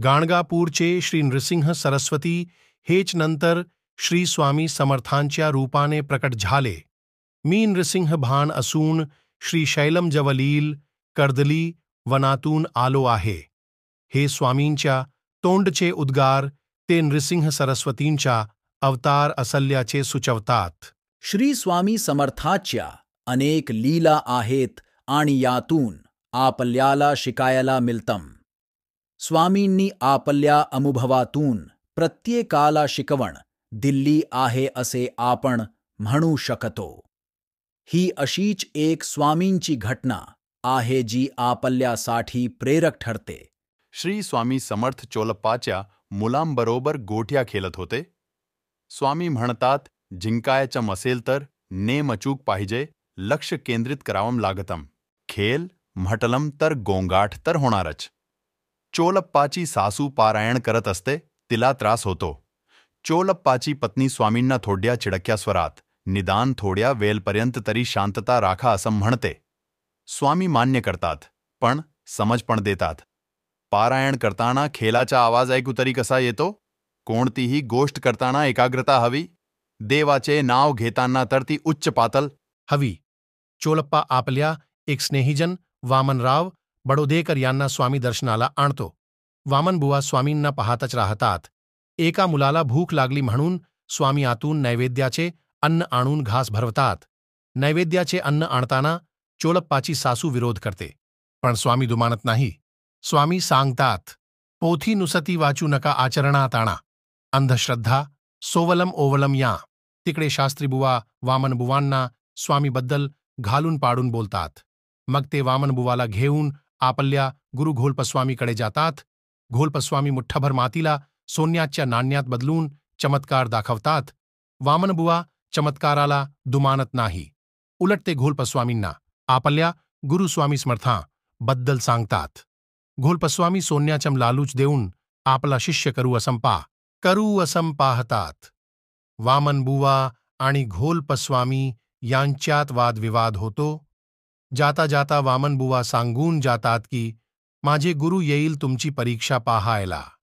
गाणगापूरचे श्री नृसिंह सरस्वती हेच नंतर श्री स्वामी समर्थांच्या रूपाने प्रकट झाले. मी नृसिंह भान असून श्री शैलम जवळील कर्दली वनातून आलो आहे. हे स्वामींच्या तोंडचे उद्गार ते नृसिंह सरस्वतींच्या अवतार असल्याचे सुचवतात. श्री स्वामी समर्थाच्या अनेक लीला आहेत आणि यातून आपल्याला शिकायला मिळतं. स्वामींनी आपल्या अनुभवातून प्रत्येकाला शिकवण दिली आहे असे आपण म्हणू शकतो. ही अशीच एक स्वामींची घटना आहे जी आपल्यासाठी प्रेरक ठरते. श्री स्वामी समर्थ चोलप्पाच्या मुलांबरोबर गोट्या खेळत होते. स्वामी म्हणतात, जिंकायचं मसेल तर नेम अचूक पाहिजे, लक्ष केंद्रित करावं लागतं. खेळ म्हटलं तर गोंगाट तर होणारच. चोलप्पाची सासू पारायण करत असते, तिला त्रास होतो. चोलप्पाची पत्नी स्वामींना थोड्या चिडक्या स्वरात, निदान थोड्या वेळपर्यंत तरी शांतता राखा असं म्हणते. स्वामी मान्य करतात, पण समज पण देतात. पारायण करताना खेळाचा आवाज ऐकू तरी कसा येतो? कोणतीही गोष्ट करताना एकाग्रता हवी. देवाचे नाव घेताना तर ती उच्च पातळ हवी. चोलप्पा आपल्या एक स्नेहीजन वामनराव बडोदेकर यांना स्वामी दर्शनाला आणतो. वामनबुवा स्वामींना पाहतच राहतात. एका मुलाला भूक लागली म्हणून स्वामी आतून नैवेद्याचे अन्न आणून घास भरवतात. नैवेद्याचे अन्न आणताना चोलप्पाची सासू विरोध करते, पण स्वामी दुमानत नाही. स्वामी सांगतात, पोथी नुसती वाचू नका, आचरणात आणा. अंधश्रद्धा सोवलम ओवलम या. तिकडे शास्त्रीबुवा वामनबुवांना स्वामीबद्दल घालून पाडून बोलतात. मग ते वामनबुवाला घेऊन आपल्या गुरु घोलपस्वामीकडे जातात. घोलपस्वामी मुठ्ठाभर मातीला सोन्याच्या नाण्यात बदलून चमत्कार दाखवतात. वामनबुवा चमत्काराला दुमानत नाही. उलट ते घोलपस्वामींना आपल्या गुरुस्वामी समर्थांबद्दल सांगतात. घोलपस्वामी सोन्याचम लालूच देऊन आपला शिष्य करू असं पाहतात. वामनबुवा आणि घोलपस्वामी यांच्यात वादविवाद होतो. जाता जाता वामनबुवा सांगून जातात की माझे गुरु येईल तुमची परीक्षा पाहायला.